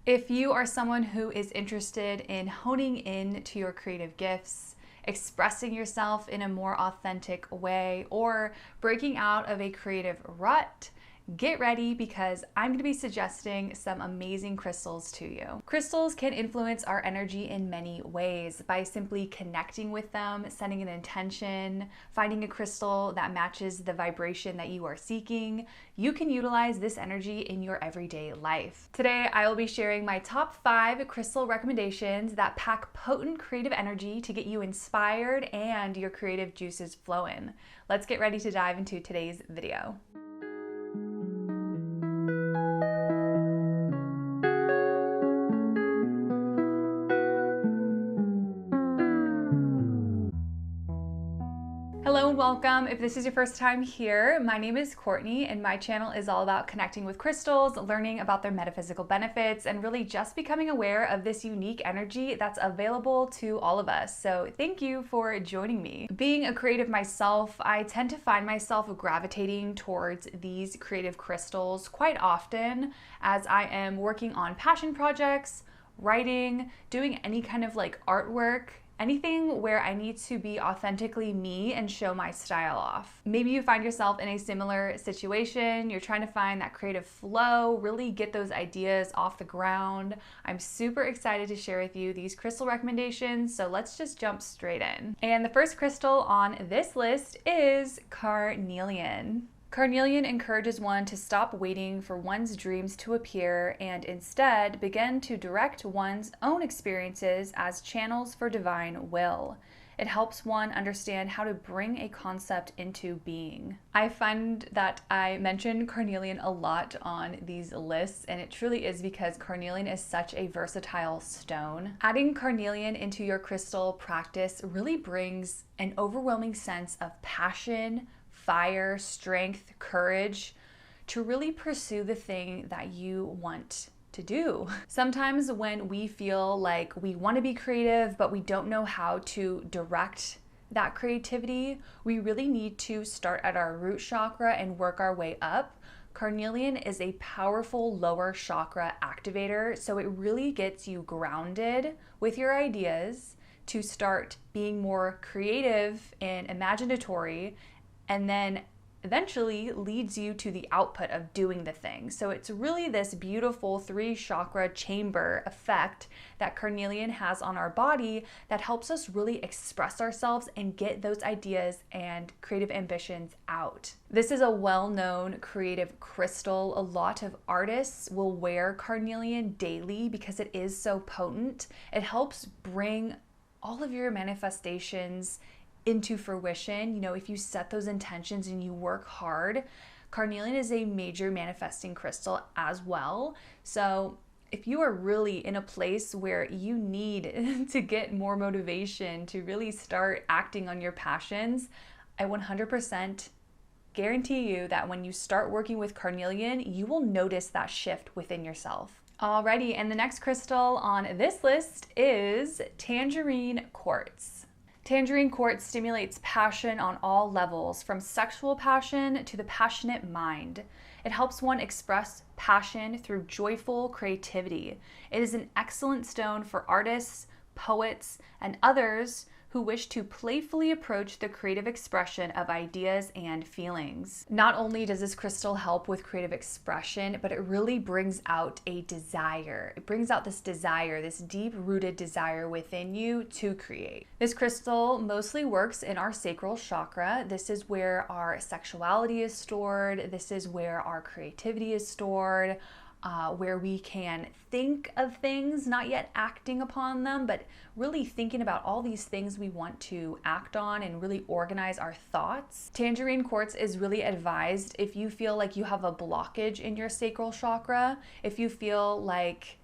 If you are someone who is interested in honing in to your creative gifts, expressing yourself in a more authentic way, or breaking out of a creative rut, get ready because I'm going to be suggesting some amazing crystals to you. Crystals can influence our energy in many ways by simply connecting with them, setting an intention, finding a crystal that matches the vibration that you are seeking. You can utilize this energy in your everyday life. Today, I will be sharing my top 5 crystal recommendations that pack potent creative energy to get you inspired and your creative juices flowing. Let's get ready to dive into today's video. Hello and welcome. If this is your first time here, my name is Courtney and my channel is all about connecting with crystals, learning about their metaphysical benefits, and really just becoming aware of this unique energy that's available to all of us. So thank you for joining me. Being a creative myself, I tend to find myself gravitating towards these creative crystals quite often as I am working on passion projects, writing, doing any kind of artwork, anything where I need to be authentically me and show my style off. Maybe you find yourself in a similar situation. You're trying to find that creative flow, really get those ideas off the ground. I'm super excited to share with you these crystal recommendations, so let's just jump straight in. And the first crystal on this list is carnelian. Carnelian encourages one to stop waiting for one's dreams to appear and instead begin to direct one's own experiences as channels for divine will. It helps one understand how to bring a concept into being. I find that I mention carnelian a lot on these lists, and it truly is because carnelian is such a versatile stone. Adding carnelian into your crystal practice really brings an overwhelming sense of passion, fire, strength, courage to really pursue the thing that you want to do. Sometimes when we feel like we want to be creative, but we don't know how to direct that creativity, we really need to start at our root chakra and work our way up. Carnelian is a powerful lower chakra activator, so it really gets you grounded with your ideas to start being more creative and imaginatory, and then eventually leads you to the output of doing the thing. So it's really this beautiful 3-chakra chamber effect that carnelian has on our body that helps us really express ourselves and get those ideas and creative ambitions out. This is a well-known creative crystal. A lot of artists will wear carnelian daily because it is so potent. It helps bring all of your manifestations into fruition. You know, if you set those intentions and you work hard, carnelian is a major manifesting crystal as well. So if you are really in a place where you need to get more motivation to really start acting on your passions, I 100% guarantee you that when you start working with carnelian, you will notice that shift within yourself. Alrighty, and the next crystal on this list is tangerine quartz. Tangerine quartz stimulates passion on all levels, from sexual passion to the passionate mind. It helps one express passion through joyful creativity. It is an excellent stone for artists, poets, and others who wish to playfully approach the creative expression of ideas and feelings. Not only does this crystal help with creative expression, but it really brings out a desire. It brings out this desire, this deep-rooted desire within you to create. This crystal mostly works in our sacral chakra. This is where our sexuality is stored. This is where our creativity is stored. Where we can think of things, not yet acting upon them, but really thinking about all these things we want to act on and really organize our thoughts. Tangerine quartz is really advised if you feel like you have a blockage in your sacral chakra, if you feel like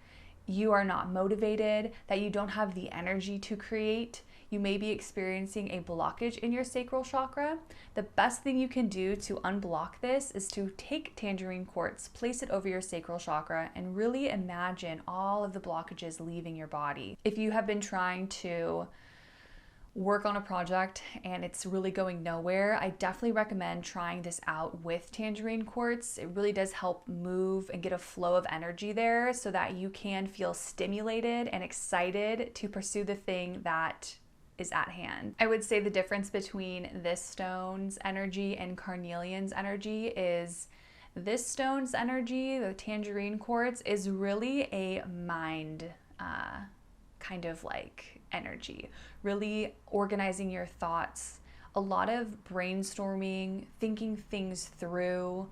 you are not motivated, that you don't have the energy to create, you may be experiencing a blockage in your sacral chakra. The best thing you can do to unblock this is to take tangerine quartz, place it over your sacral chakra, and really imagine all of the blockages leaving your body. If you have been trying to work on a project and it's really going nowhere, I definitely recommend trying this out with tangerine quartz. It really does help move and get a flow of energy there so that you can feel stimulated and excited to pursue the thing that is at hand. I would say the difference between this stone's energy and carnelian's energy is this stone's energy, the tangerine quartz, is really a mind kind of like energy, really organizing your thoughts, a lot of brainstorming, thinking things through.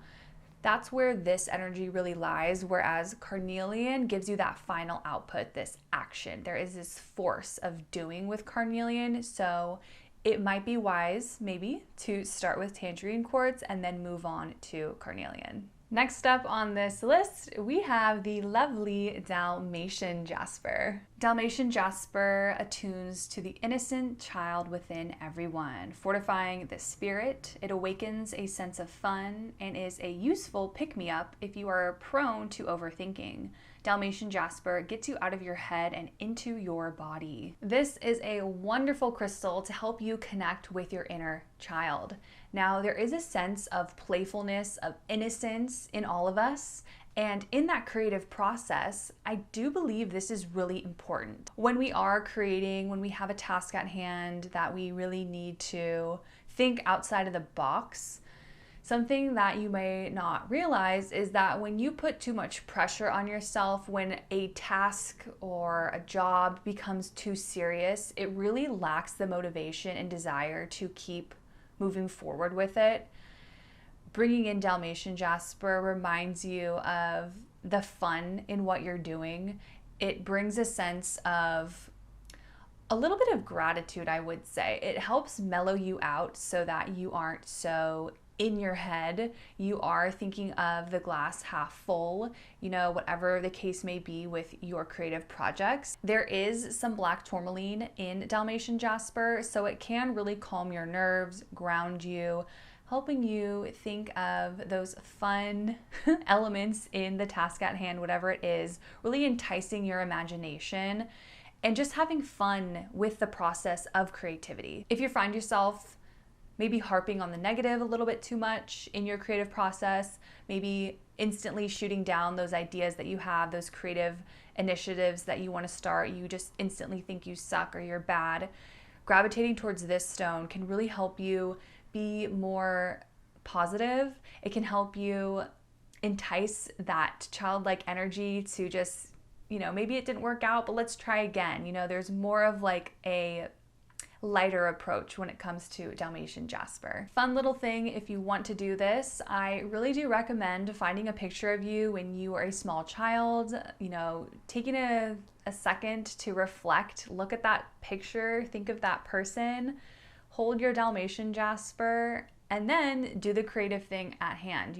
That's where this energy really lies, whereas carnelian gives you that final output, this action. There is this force of doing with carnelian, so it might be wise maybe to start with tangerine quartz and then move on to carnelian. Next up on this list, we have the lovely Dalmatian Jasper. Dalmatian Jasper attunes to the innocent child within everyone, fortifying the spirit. It awakens a sense of fun and is a useful pick-me-up if you are prone to overthinking. Dalmatian Jasper gets you out of your head and into your body. This is a wonderful crystal to help you connect with your inner child. Now, there is a sense of playfulness, of innocence in all of us, and in that creative process, I do believe this is really important. When we are creating, when we have a task at hand that we really need to think outside of the box, something that you may not realize is that when you put too much pressure on yourself, when a task or a job becomes too serious, it really lacks the motivation and desire to keep moving forward with it. Bringing in Dalmatian Jasper reminds you of the fun in what you're doing. It brings a sense of a little bit of gratitude, I would say. It helps mellow you out so that you aren't so in your head. You are thinking of the glass half full, whatever the case may be with your creative projects. There is some black tourmaline in Dalmatian Jasper, so it can really calm your nerves, ground you, helping you think of those fun elements in the task at hand, whatever it is, really enticing your imagination and just having fun with the process of creativity. If you find yourself maybe harping on the negative a little bit too much in your creative process, maybe instantly shooting down those ideas that you have, those creative initiatives that you want to start, you just instantly think you suck or you're bad, gravitating towards this stone can really help you be more positive. It can help you entice that childlike energy to just, maybe it didn't work out, but let's try again. There's more of like a lighter approach when it comes to Dalmatian Jasper. Fun little thing, if you want to do this, I really do recommend finding a picture of you when you are a small child, taking a second to reflect, look at that picture, think of that person, hold your Dalmatian Jasper, and then do the creative thing at hand.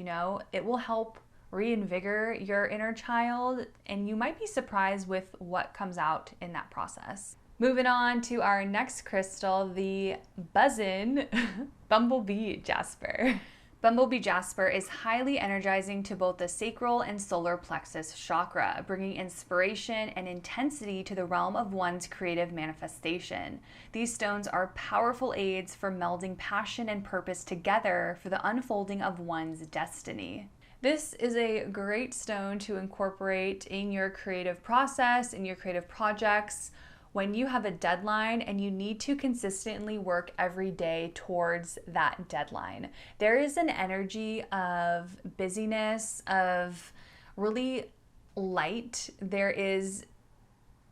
It will help reinvigorate your inner child, and you might be surprised with what comes out in that process. Moving on to our next crystal, the buzzin' Bumble Bee Jasper. Bumble Bee Jasper is highly energizing to both the sacral and solar plexus chakra, bringing inspiration and intensity to the realm of one's creative manifestation. These stones are powerful aids for melding passion and purpose together for the unfolding of one's destiny. This is a great stone to incorporate in your creative process, in your creative projects, when you have a deadline and you need to consistently work every day towards that deadline. There is an energy of busyness, of really light. There is,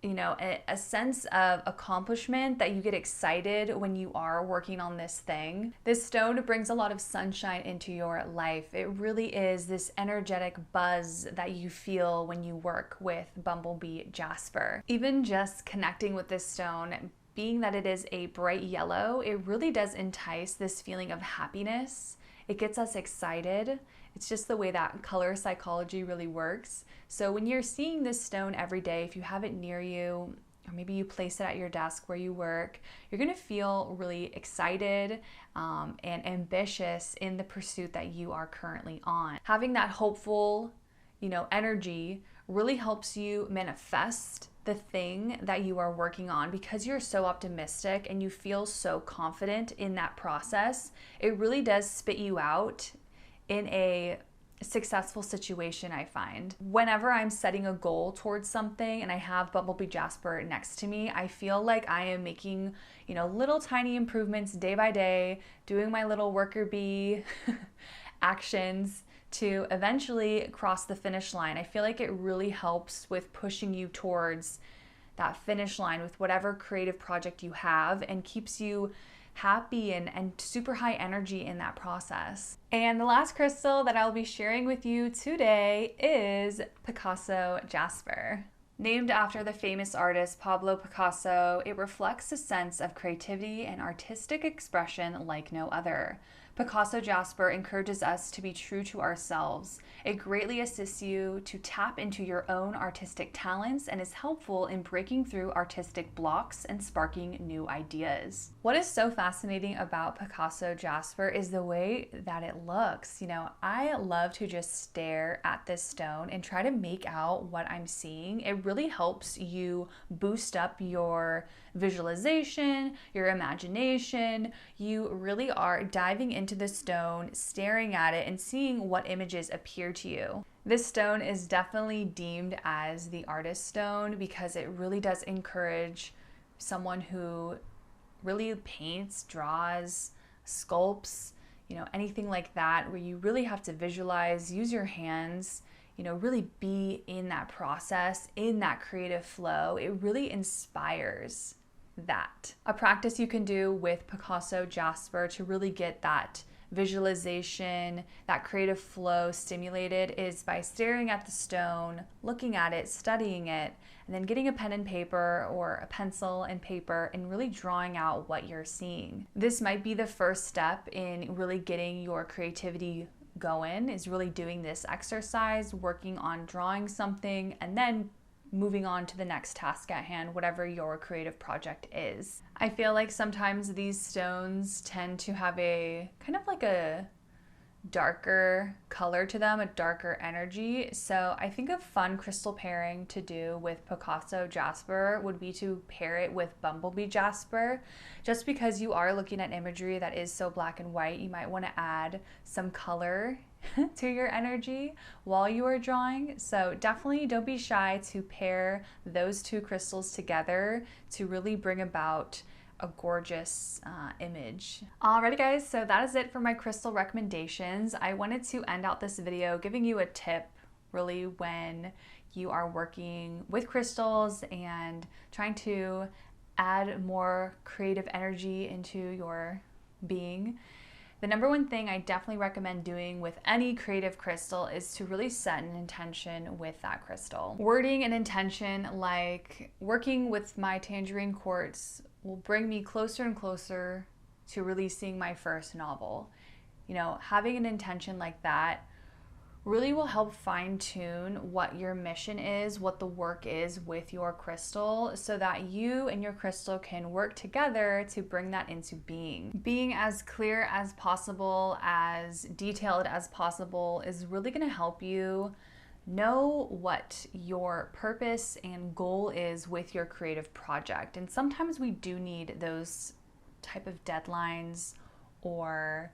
a sense of accomplishment that you get excited when you are working on this thing. This stone brings a lot of sunshine into your life. It really is this energetic buzz that you feel when you work with Bumble Bee Jasper. Even just connecting with this stone, being that it is a bright yellow, it really does entice this feeling of happiness. It gets us excited. It's just the way that color psychology really works. So when you're seeing this stone every day, if you have it near you, or maybe you place it at your desk where you work, you're gonna feel really excited and ambitious in the pursuit that you are currently on. Having that hopeful, energy really helps you manifest the thing that you are working on, because you're so optimistic and you feel so confident in that process, it really does spit you out in a successful situation. I find whenever I'm setting a goal towards something and I have Bumble Bee Jasper next to me, I feel like I am making, little tiny improvements day by day, doing my little worker bee actions to eventually cross the finish line. I feel like it really helps with pushing you towards that finish line with whatever creative project you have, and keeps you happy and super high energy in that process. And the last crystal that I'll be sharing with you today is Picasso Jasper. Named after the famous artist Pablo Picasso, it reflects a sense of creativity and artistic expression like no other. Picasso Jasper encourages us to be true to ourselves. It greatly assists you to tap into your own artistic talents and is helpful in breaking through artistic blocks and sparking new ideas. What is so fascinating about Picasso Jasper is the way that it looks. I love to just stare at this stone and try to make out what I'm seeing. It really helps you boost up your visualization, your imagination. You really are diving into the stone, staring at it, and seeing what images appear to you. This stone is definitely deemed as the artist stone because it really does encourage someone who really paints, draws, sculpts, anything like that, where you really have to visualize, use your hands, really be in that process, in that creative flow. It really inspires that. A practice you can do with Picasso Jasper to really get that visualization, that creative flow stimulated, is by staring at the stone, looking at it, studying it, and then getting a pen and paper or a pencil and paper and really drawing out what you're seeing. This might be the first step in really getting your creativity going, is really doing this exercise, working on drawing something, and then moving on to the next task at hand, whatever your creative project is. I feel like sometimes these stones tend to have a kind of like a darker color to them, a darker energy. So I think a fun crystal pairing to do with Picasso Jasper would be to pair it with Bumble Bee Jasper. Just because you are looking at imagery that is so black and white, you might want to add some color to your energy while you are drawing. So definitely don't be shy to pair those two crystals together to really bring about a gorgeous image. Alrighty guys, so that is it for my crystal recommendations. I wanted to end out this video giving you a tip really when you are working with crystals and trying to add more creative energy into your being. The number one thing I definitely recommend doing with any creative crystal is to really set an intention with that crystal. Wording an intention like working with my tangerine quartz will bring me closer and closer to releasing my first novel. Having an intention like that really will help fine-tune what your mission is, what the work is with your crystal, so that you and your crystal can work together to bring that into being. Being as clear as possible, as detailed as possible, is really going to help you know what your purpose and goal is with your creative project. And sometimes we do need those type of deadlines or,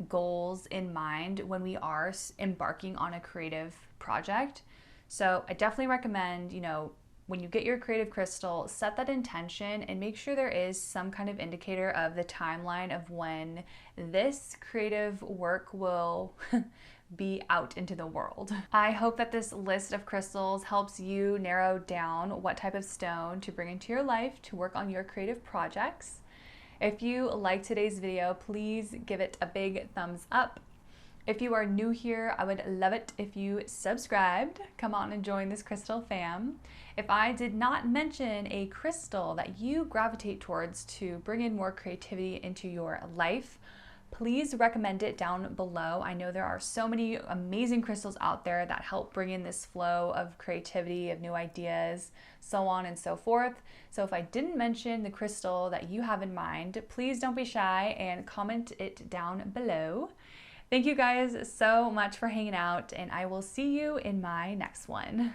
goals in mind when we are embarking on a creative project. So I definitely recommend, when you get your creative crystal, set that intention and make sure there is some kind of indicator of the timeline of when this creative work will be out into the world. I hope that this list of crystals helps you narrow down what type of stone to bring into your life to work on your creative projects. If you liked today's video, please give it a big thumbs up. If you are new here, I would love it if you subscribed. Come on and join this crystal fam. If I did not mention a crystal that you gravitate towards to bring in more creativity into your life, please recommend it down below. I know there are so many amazing crystals out there that help bring in this flow of creativity, of new ideas, so on and so forth. So if I didn't mention the crystal that you have in mind, please don't be shy and comment it down below. Thank you guys so much for hanging out, and I will see you in my next one.